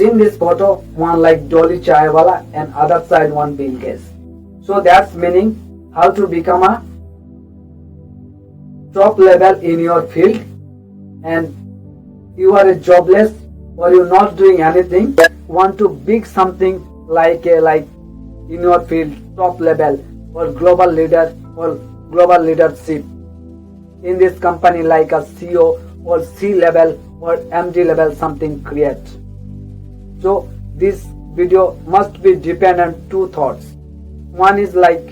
seen this photo, one like Dolly Chaiwala and other side one Bill Gates. So that's meaning how to become a top level in your field, and you are a jobless or you're not doing anything, want to big something like in your field, top level or global leader or global leadership in this company like a CEO or C level or MD level something create. So this video must be dependent on two thoughts. One is like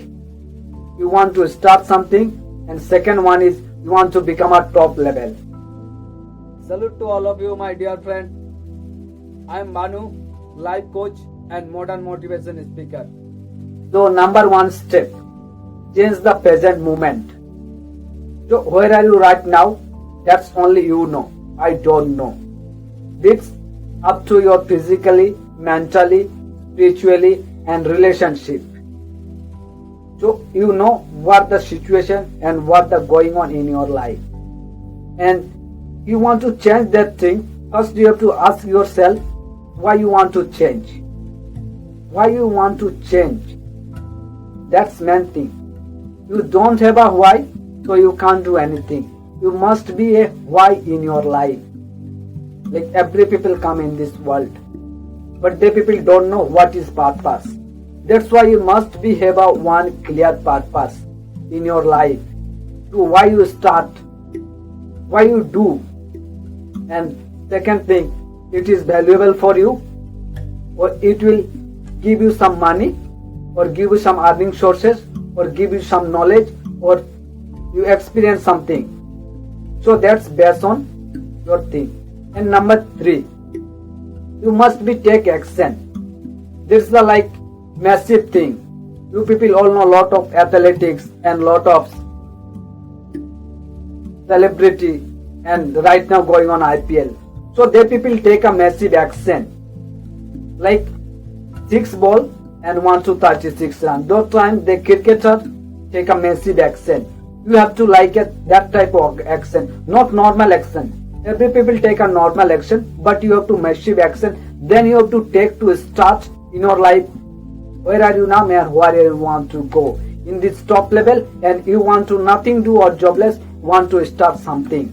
you want to start something, and second one is you want to become a top level. Salute to all of you, my dear friend. I am Manu, life coach and modern motivation speaker. So number one step, change the present moment. So where are you right now? That's only you know. I don't know. It's up to your physically, mentally, spiritually and relationship. So you know what the situation and what the going on in your life. And you want to change that thing, first you have to ask yourself why you want to change. Why you want to change? That's main thing. You don't have a why, so you can't do anything. You must be a why in your life. Like every people come in this world, but they people don't know what is purpose. That's why you must be have a one clear purpose in your life. To why you start, why you do. And second thing, it is valuable for you, or it will give you some money, or give you some earning sources, or give you some knowledge, or you experience something. So that's based on your thing. And number three, you must be take action. This is the like massive thing. You people all know a lot of athletics and lot of celebrity and right now going on IPL. So they people take a massive action. Like 6 ball and 1 to 36 run. That time the cricketer take a massive action. You have to like that type of action, not normal action. Every people take a normal action, but you have to massive action. Then you have to take to start in your life. Where are you now, man? Where you want to go in this top level, and you want to nothing do or jobless, want to start something.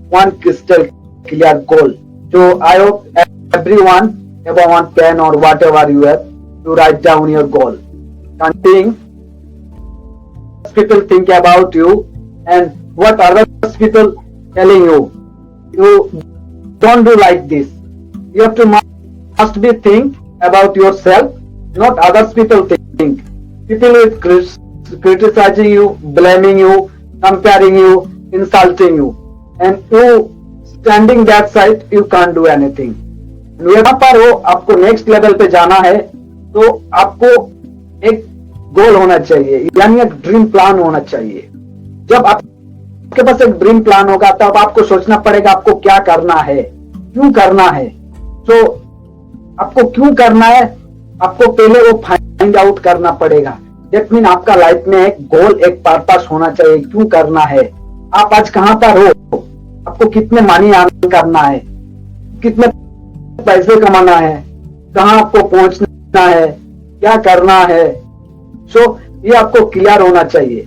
One crystal clear goal. So I hope everyone have a one pen or whatever you have to write down your goal. And think people think about you and what other people telling you. You don't do like this. You have to must be think about yourself, not others people think. People is criticizing you, blaming you, comparing you, insulting you, and you standing that side, you can't do anything. यहाँ पर हो आपको next level पे जाना है, तो आपको एक गोल होना चाहिए, यानी एक ड्रीम प्लान होना चाहिए. जब आपके पास एक ड्रीम प्लान होगा तब आपको सोचना पड़ेगा आपको क्या करना है, क्यों करना है. तो आपको क्यों करना है, आपको पहले वो फाइंड आउट करना पड़ेगा. दैट मीन आपका लाइफ में एक गोल, एक पर्पस होना चाहिए, क्यों करना है, आप आज कहां पर हो, आपको कितने मनी अर्न करना है, कितने पैसे कमाना है, कहां आपको पहुंचना है, क्या करना है. सो ये आपको क्लियर होना चाहिए.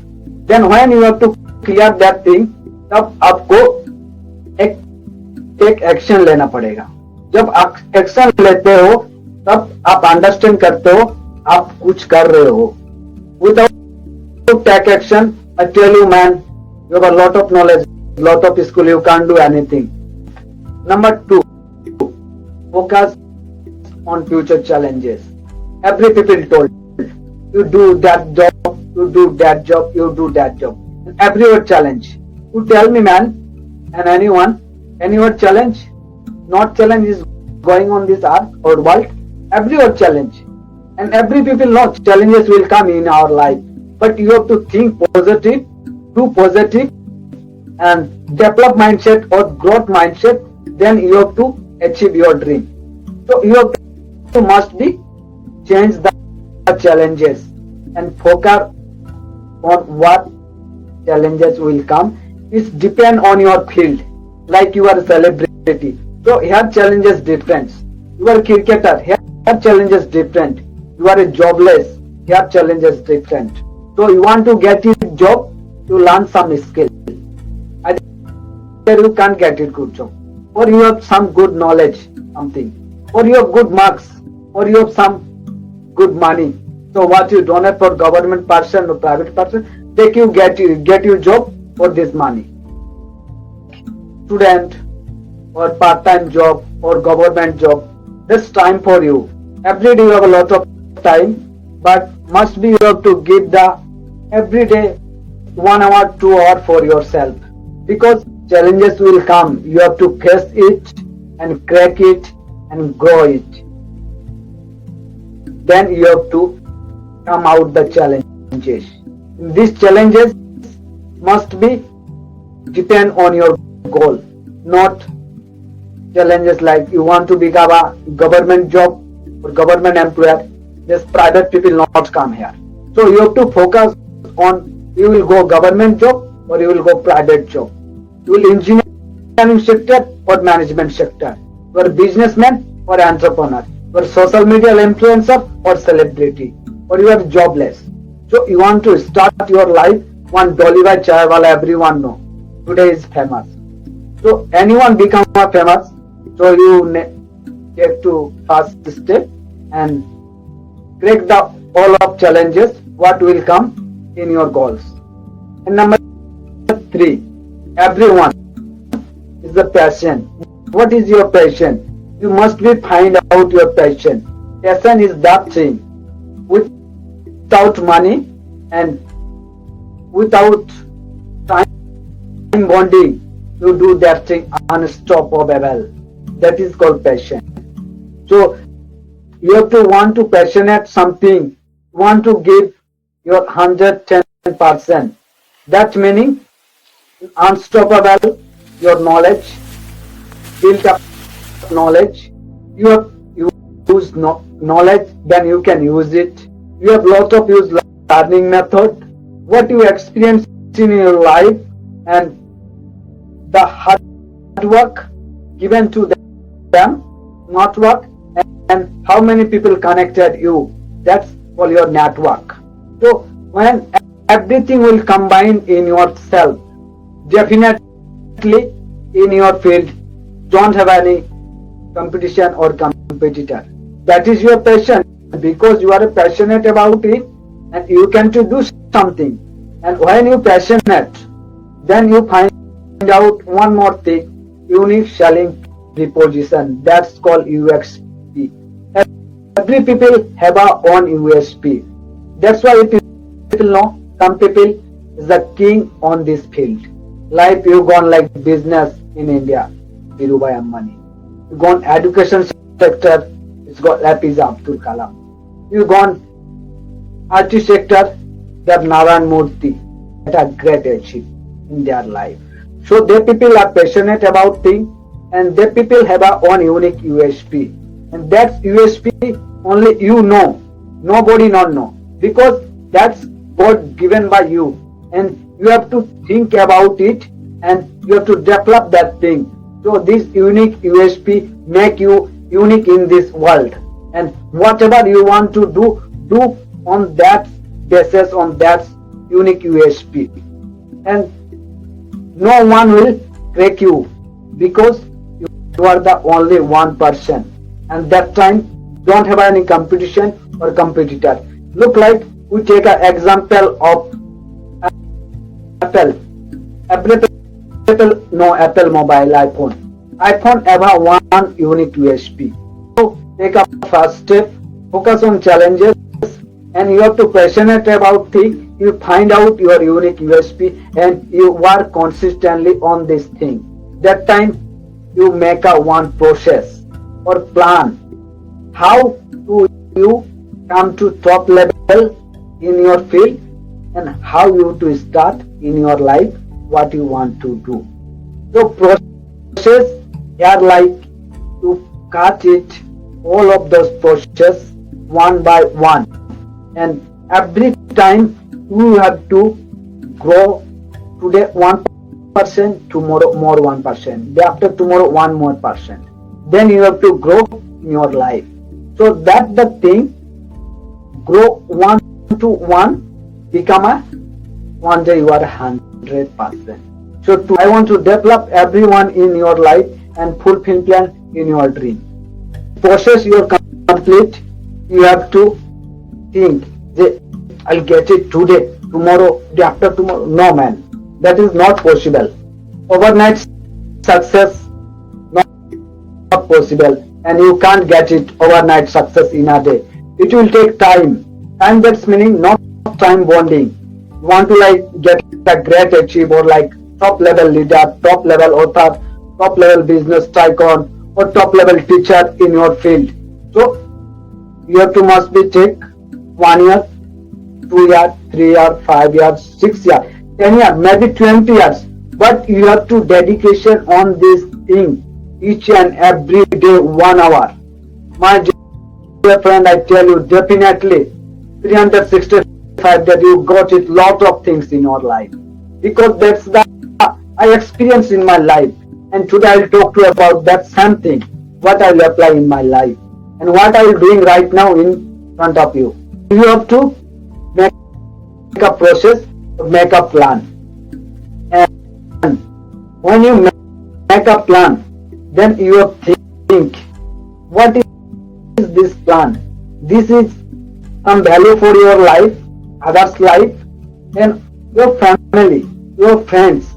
Then when you have to clear that thing, तब आपको एक एक्शन लेना पड़ेगा. जब आप एक्शन लेते हो तब आप अंडरस्टैंड करते हो आप कुछ कर रहे हो. Without take action, I tell you man, you have a lot of knowledge, lot of skill, you can't do anything. Number 2, focus on future challenges. Every people told you do that job, you do that job, you do that job. And every word challenge. You tell me, man, and anyone, any word challenge, not challenge is going on this earth or world. Every word challenge, and every people know challenges will come in our life. But you have to think positive, do positive, and develop mindset or growth mindset. Then you have to achieve your dream. So you have to must be change the challenges and focus on what challenges will come. It depend on your field. Like you are a celebrity, so here challenges different. You are a cricketer, here challenge is different. You are a jobless, here challenge is different. So you want to get a job, you learn some skill. Either you can't get a good job, or you have some good knowledge, something, or you have good marks, or you have some good money. So what you donate for government person or private person, take you get you job for this money. Student or part-time job or government job, this time for you. Every day you have a lot of time, but must be you have to give the every day 1 hour, 2 hour for yourself, because challenges will come. You have to face it and crack it and grow it. Then you have to come out the challenges. These challenges must be depend on your goal, not challenges like you want to become a government job or government employer. This private people not come here. So you have to focus on you will go government job or you will go private job. You will engineering sector or management sector. You are a businessman or entrepreneur. You are social media influencer or celebrity, or you are jobless. So you want to start your life. One Dolly Bhai Chai Wala, everyone know today is famous. So anyone become a famous. So you take to first step and break the all of challenges what will come in your goals. And number 3, everyone is the passion. What is your passion? You must be find out your passion. Passion is that thing without money and without time bonding. You do that thing unstoppable. That is called passion. So you have to want to passionate something, want to give your 110%. That meaning unstoppable, your knowledge, built up knowledge. You have use knowledge, then you can use it. You have lot of use learning method. What you experience in your life and the hard work given to them, not work, and how many people connected you. That's all your network. So when everything will combine in yourself, definitely in your field, don't have any competition or competitor. That is your passion, because you are passionate about it and you can to do something. And when you passionate, then you find out one more thing, unique selling proposition. That's called UXP. Every people have a own USP. That's why people know some people is the king on this field. Like you gone like business in India, Dhirubhai Ambani. You gone education sector, it's got APJ Abdul Kalam. You gone IT sector, that Narayan Murthy, that are great achieve in their life. So they people are passionate about things and they people have a own unique USP. And that USP only you know, nobody not know, because that's God given by you, and you have to think about it and you have to develop that thing. So this unique USP make you unique in this world, and whatever you want to do on that basis, on that unique USP, and no one will crack you, because you are the only one person, and that time don't have any competition or competitor. Look like we take an example of Apple. Every people know Apple mobile iPhone. iPhone ever one unique USP. So take a first step, focus on challenges, and you have to passionate about things. You find out your unique USP and you work consistently on this thing. That time you make a one process or plan. How do you come to top level in your field, and how you to start in your life what you want to do. So process here like to cut it, all of those process one by one, and every time you have to grow. Today 1%, tomorrow more 1%, day after tomorrow 1 more %. Then you have to grow in your life. So that the thing grow 1 to 1, become a one day you are 100%. So I want to develop everyone in your life and fulfill plan in your dream. Process your complete. You have to think that I'll get it today, tomorrow, day after tomorrow. No man, that is not possible. Overnight success not possible, and you can't get it overnight success in a day. It will take time. Time, that's meaning not time bonding. You want to like get a great achiever or like top level leader, top level author, top level business tycoon, or top level teacher in your field. So you have to must be take 1 year, 2 years, 3 years, 5 years, 6 years, 10 years, maybe 20 years. But you have to dedication on this thing each and every day 1 hour. My dear friend, I tell you definitely 365 that you got it lot of things in your life, because that's the I experienced in my life, and today I'll talk to you about that same thing, what I'll apply in my life and what I'm doing right now in front of you. You have to make a process, make a plan, and when you make a plan, then you have to think, what is this plan? This is some value for your life, others' life, and your family, your friends,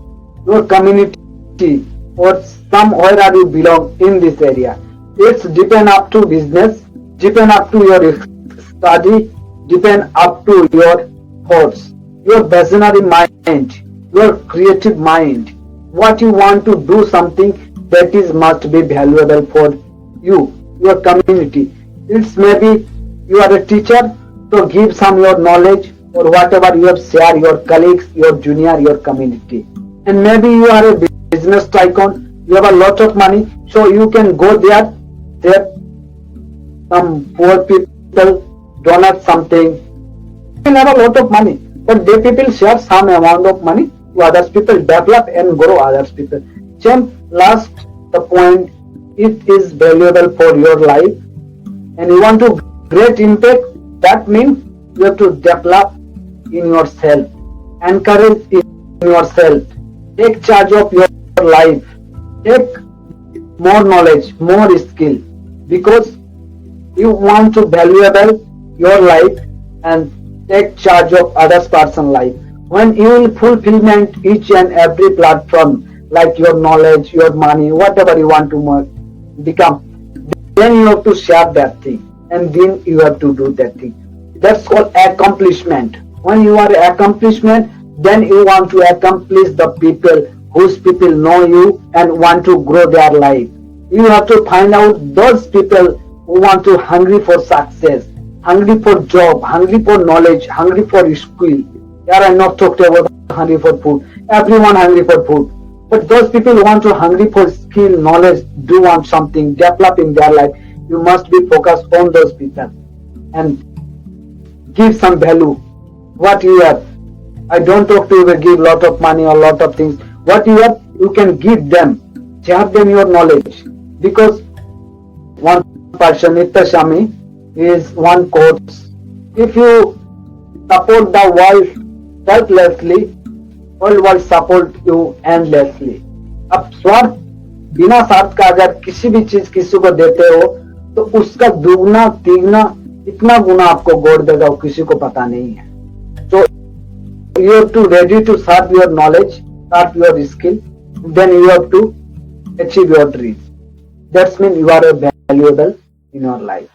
your community, or somewhere are you belong in this area. It's depend up to business, depend up to your study, depend up to your thoughts, your visionary mind, your creative mind. What you want to do something that is must be valuable for you, your community. It's maybe you are a teacher, so give some your knowledge or whatever you have share your colleagues, your junior, your community. And maybe you are a business tycoon, you have a lot of money, so you can go there some poor people donate something. You will have a lot of money, but they people share some amount of money to others people, develop and grow others people. Same last the point, it is valuable for your life and you want to great impact. That means you have to develop in yourself, encourage in yourself, take charge of your life, take more knowledge, more skill, because you want to valuable your life and take charge of others person life. When you will fulfillment each and every platform, like your knowledge, your money, whatever you want to become, then you have to share that thing and then you have to do that thing. That's called accomplishment. When you are accomplishment, then you want to accomplish the people whose people know you and want to grow their life. You have to find out those people who want to hungry for success, hungry for job, hungry for knowledge, hungry for skill. Here I not talked about hungry for food. Everyone hungry for food. But those people who want to hungry for skill, knowledge, do want something, develop in their life, you must be focused on those people and give some value. What you have, I don't talk to you to give lot of money or lot of things. What you have, you can give them, share them your knowledge. Because one person, Nitya Shami, is one quote: if you support the world selflessly, world will support you endlessly. अब स्वार्थ बिना स्वार्थ का अगर किसी भी चीज किसी को देते हो तो उसका दुगना तिगना इतना गुना आपको गौर देगा वो किसी को पता नहीं है. So you have to ready to serve your knowledge, serve your skill, then you have to achieve your dreams. That means you are valuable in your life.